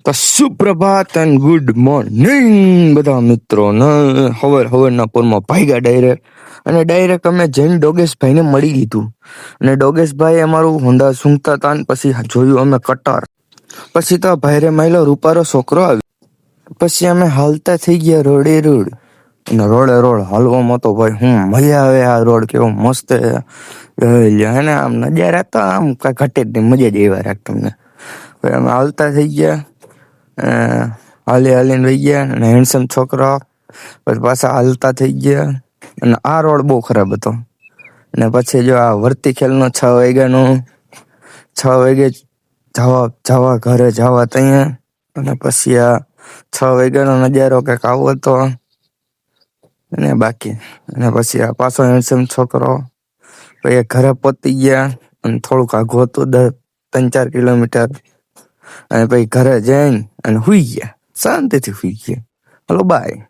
તો સુપ્રભાત and good morning બધા મિત્રોને. હવારના પોરમાં ભાગ્યા ડાયરેક્ટ અમે જઈને ડોગેશભાઈને મળી લીધું. અને ડોગેશભાઈ અમારું હોન્ડા સૂંઘતા હતા ને પછી જોયું અમે કટાર. પછી તો ભાઈરે માયલો રૂપારો છોકરો આવ્યો. પછી અમે હાલતા થઈ ગયા રોડે રોડ. અને રોડ હાલવામાં તો ભાઈ હું મજા આવે. આ રોડ કેવો મસ્ત હે ને, આમ નજારા તો આમ કઈ ઘટે જ નહીં, મજા જ એવા રાખ તમને. ભાઈ અમે હાલતા થઈ ગયા, હાલીને વહી ગયા અને હેન્ડસમ છોકરો. પછી પાછા હાલતા થઈ ગયા અને આ રોડ બહુ ખરાબ હતો. અને પછી જો આ વર્તી ખેલનો 6 વાગ્યાનો 6 વાગે જવા ઘરે જવા ત્યાં. અને પછી આ 6 વાગ્યાનો નજારો કંઈક આવો હતો. અને બાકી અને પછી આ પાછો હેન્ડસમ છોકરો. પછી ઘરે પહોંચી ગયા અને થોડુંક આઘું હતું, 3-4 કિલોમીટર. અને પછી ઘરે જઈને અને સુઈ ગયા, શાંતિથી સુઈ ગયા. Hello by.